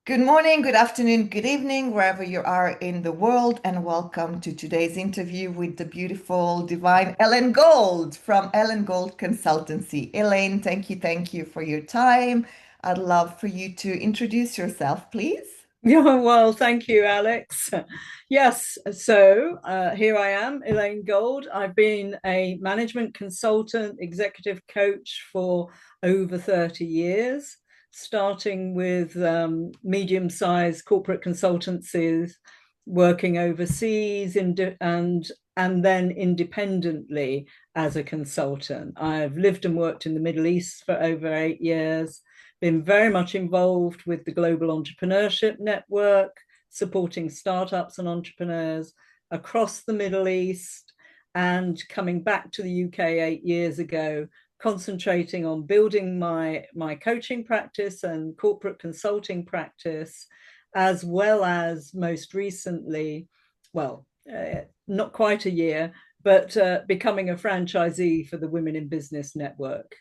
Good morning, good afternoon, good evening, wherever you are in the world, and welcome to today's interview with the beautiful, divine Elaine Gold from Elaine Gold Consultancy. Elaine, thank you for your time. I'd love for you to introduce yourself, please. Yeah, well, thank you, Alex. Yes, here I am, Elaine Gold. I've been a management consultant, executive coach for over 30 years, starting with medium-sized corporate consultancies, working overseas and then independently as a consultant. I've lived and worked in the Middle East for over 8 years, been very much involved with the Global Entrepreneurship Network, supporting startups and entrepreneurs across the Middle East, and coming back to the UK 8 years ago, concentrating on building my coaching practice and corporate consulting practice, as well as most recently, not quite a year, but becoming a franchisee for the Women in Business Network.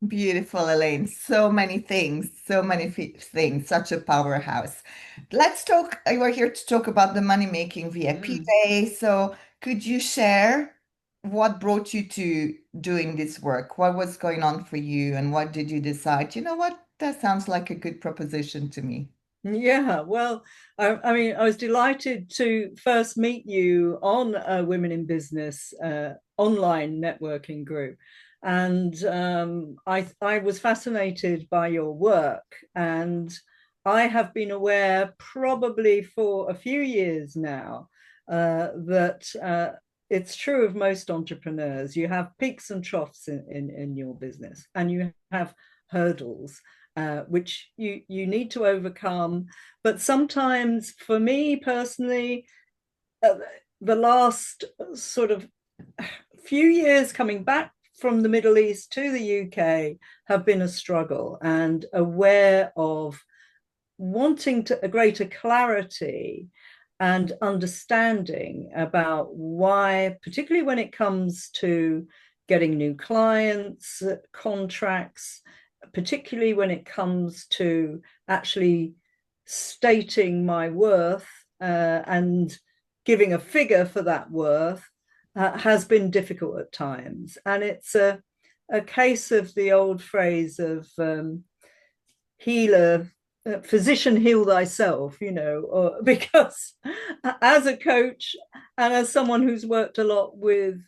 Beautiful, Elaine. So many things, such a powerhouse. Let's talk. We're here to talk about the Money Making VIP Mm. Day. So, could you share what brought you to doing this work? What was going on for you, and what did you decide? You know what? That sounds like a good proposition to me. Yeah, well, I mean, I was delighted to first meet you on a Women in Business online networking group. And I was fascinated by your work. And I have been aware probably for a few years now that it's true of most entrepreneurs. You have peaks and troughs in your business, and you have hurdles which you need to overcome. But sometimes, for me personally, uh, the last sort of few years coming back from the Middle East to the UK have been a struggle, and aware of wanting a greater clarity and understanding about why, particularly when it comes to getting new clients, contracts, particularly when it comes to actually stating my worth and giving a figure for that worth, has been difficult at times. And it's a case of the old phrase of healer, physician, heal thyself, because as a coach and as someone who's worked a lot with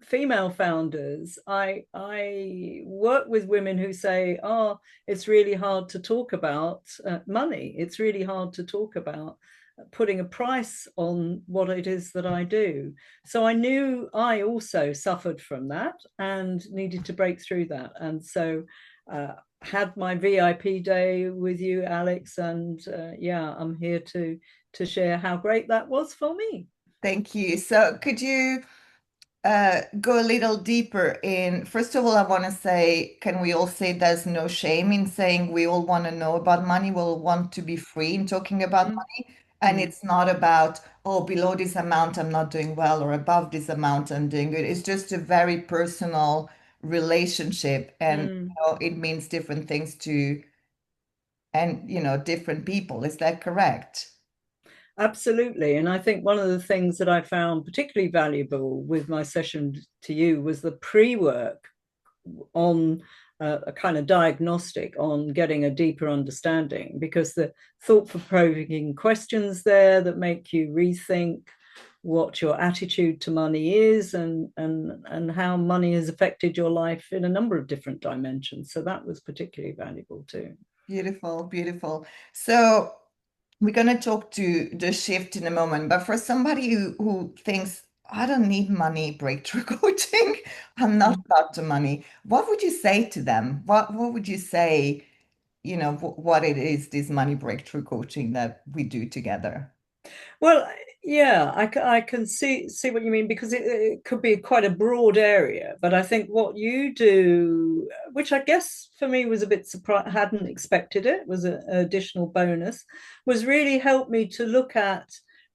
female founders, I work with women who say, "Oh, it's really hard to talk about money. It's really hard to talk about putting a price on what it is that I do." So I knew I also suffered from that and needed to break through that. And so had my VIP day with you, Alex, and yeah, I'm here to share how great that was for me. Thank you. So, could you go a little deeper in, first of all, I want to say, can we all say there's no shame in saying we all want to know about money? We all want to be free in talking about Mm, money. And mm, it's not about, oh, below this amount, I'm not doing well, or above this amount, I'm doing good. It's just a very personal relationship. And, mm. it means different things to, and, different people. Is that correct? Absolutely. And I think one of the things that I found particularly valuable with my session to you was the pre work on a kind of diagnostic on getting a deeper understanding, because the thought provoking questions there that make you rethink what your attitude to money is, and how money has affected your life in a number of different dimensions. So that was particularly valuable too. Beautiful, beautiful. So, we're going to talk to the shift in a moment, but for somebody who thinks, I don't need money breakthrough coaching, I'm not Mm. about the money, what would you say to them? What would you say, what it is, this money breakthrough coaching that we do together? Well, yeah, I can see what you mean, because it could be quite a broad area. But I think what you do, which I guess for me was a bit surprised, hadn't expected it, was an additional bonus, was really help me to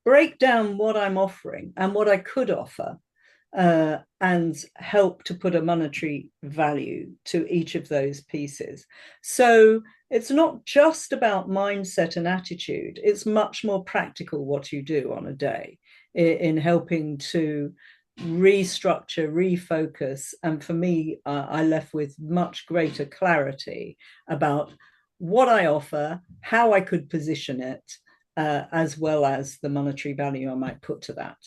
break down what I'm offering and what I could offer, and help to put a monetary value to each of those pieces. So it's not just about mindset and attitude, it's much more practical what you do on a day in helping to restructure, refocus. And for me, I left with much greater clarity about what I offer, how I could position it, as well as the monetary value I might put to that.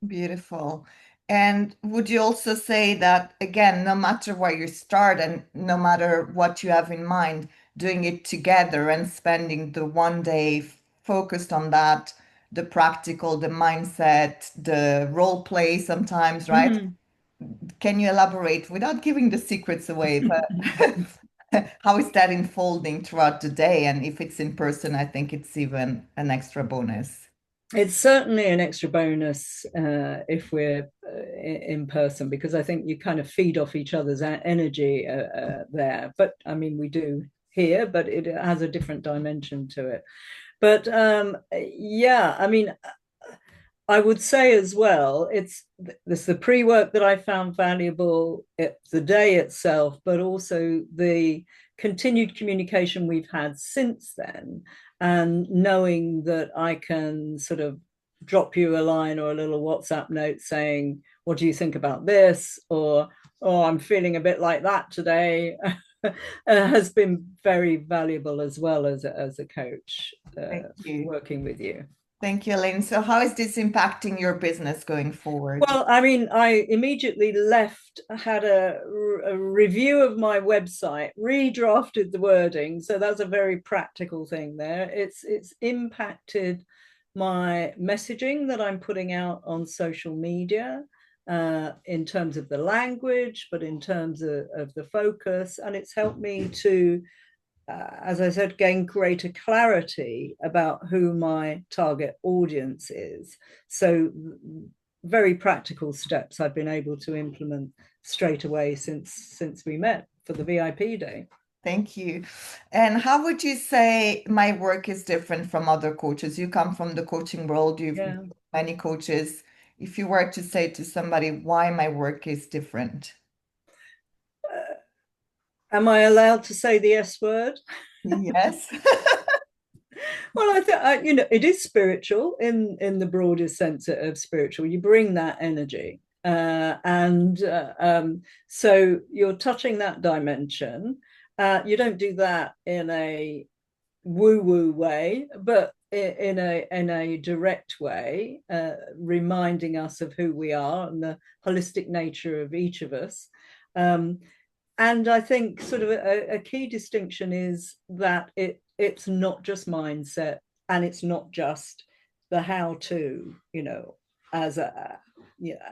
Beautiful. And would you also say that, again, no matter where you start and no matter what you have in mind, doing it together and spending the one day focused on that, the practical, the mindset, the role play sometimes, right? Mm-hmm. Can you elaborate without giving the secrets away, but how is that unfolding throughout the day? And if it's in person, I think it's even an extra bonus. It's certainly an extra bonus if we're in person, because I think you kind of feed off each other's energy there. But I mean, we do here, but it has a different dimension to it. But yeah, I mean, I would say as well, it's the pre-work that I found valuable, the day itself, but also the continued communication we've had since then, and knowing that I can sort of drop you a line or a little WhatsApp note saying, "What do you think about this?" or "Oh, I'm feeling a bit like that today." Has been very valuable as well as a coach Thank you. working with you. Thank you, Elaine. So, how is this impacting your business going forward? Well, I mean, I immediately left, had a review of my website, redrafted the wording. So that's a very practical thing there. It's impacted my messaging that I'm putting out on social media, in terms of the language, but in terms of the focus. And it's helped me to, as I said, gain greater clarity about who my target audience is. So very practical steps I've been able to implement straight away since we met for the VIP day. Thank you. And how would you say my work is different from other coaches? You come from the coaching world, you've Yeah. many coaches. If you were to say to somebody why my work is different. Am I allowed to say the S word? Yes. Well, I think it is spiritual in the broadest sense of spiritual. You bring that energy, and so you're touching that dimension. You don't do that in a woo-woo way, but in a direct way, reminding us of who we are and the holistic nature of each of us. Um, and I think sort of a key distinction is that it's not just mindset, and it's not just the how to, as a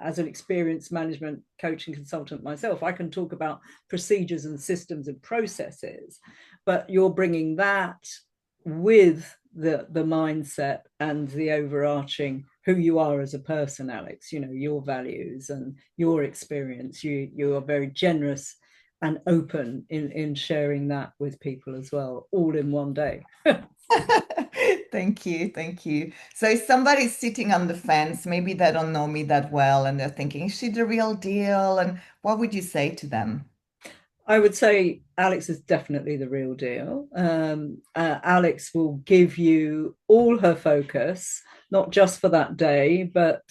as an experienced management coaching consultant myself, I can talk about procedures and systems and processes, but you're bringing that with the mindset and the overarching who you are as a person, Alex, your values and your experience. You are very generous and open in sharing that with people as well, all in one day. Thank you. Thank you. So if somebody's sitting on the fence, maybe they don't know me that well and they're thinking, is she the real deal? And what would you say to them? I would say Alex is definitely the real deal. Alex will give you all her focus, not just for that day, but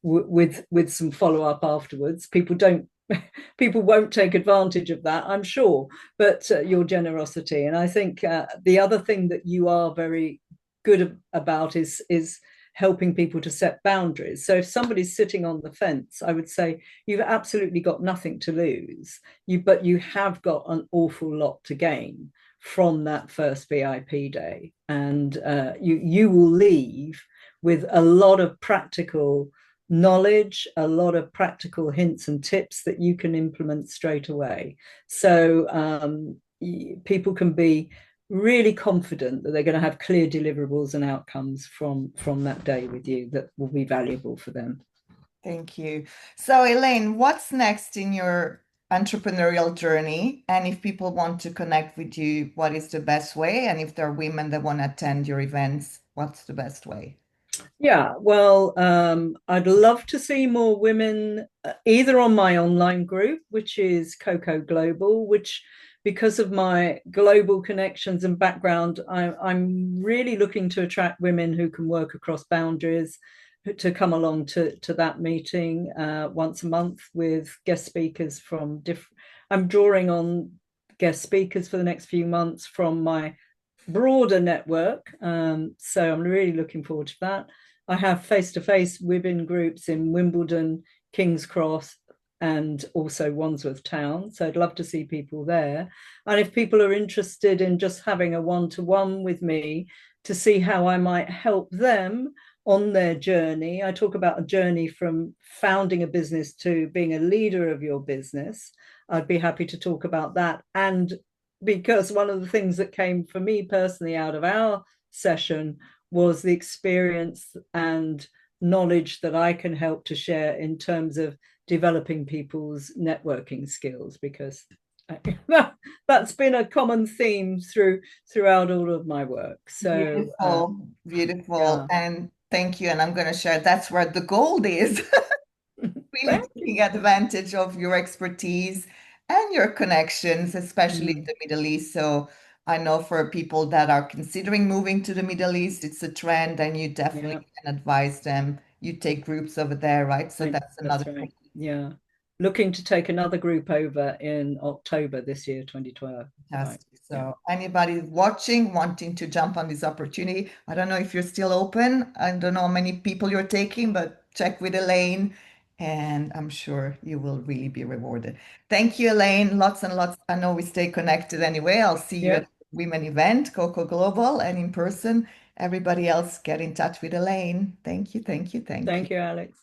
with some follow up afterwards. People won't take advantage of that, I'm sure, but your generosity. And I think the other thing that you are very good about is helping people to set boundaries. So if somebody's sitting on the fence, I would say you've absolutely got nothing to lose, but you have got an awful lot to gain from that first VIP day, and you will leave with a lot of practical knowledge, a lot of practical hints and tips that you can implement straight away. So people can be really confident that they're going to have clear deliverables and outcomes from that day with you that will be valuable for them. Thank you. So, Elaine, what's next in your entrepreneurial journey? And if people want to connect with you, what is the best way? And if there are women that want to attend your events, what's the best way? Yeah, well, I'd love to see more women either on my online group, which is Coco Global, which because of my global connections and background, I'm really looking to attract women who can work across boundaries to come along to that meeting once a month with guest speakers from different. I'm drawing on guest speakers for the next few months from my broader network. So I'm really looking forward to that. I have face to face women groups in Wimbledon, King's Cross, and also Wandsworth Town. So I'd love to see people there. And if people are interested in just having a one to one with me to see how I might help them on their journey, I talk about a journey from founding a business to being a leader of your business. I'd be happy to talk about that. And because one of the things that came for me personally out of our session was the experience and knowledge that I can help to share in terms of developing people's networking skills, because that's been a common theme throughout all of my work. So Beautiful, beautiful. yeah. And thank you. And I'm going to share that's where the gold is. Really Thank you. taking advantage of your expertise and your connections, especially in Mm, the Middle East. So I know for people that are considering moving to the Middle East, it's a trend, and you definitely yeah, can advise them. You take groups over there, right? So that's another that's thing. right. Yeah. Looking to take another group over in October this year, 2012. Right. Fantastic. Yeah. So anybody watching, wanting to jump on this opportunity, I don't know if you're still open. I don't know how many people you're taking, but check with Elaine, and I'm sure you will really be rewarded. Thank you, Elaine. Lots and lots. I know we stay connected anyway. I'll see you at Yeah. the women event, Coco Global, and in person. Everybody else, get in touch with Elaine. Thank you, thank you, thank you. Thank you, Alex.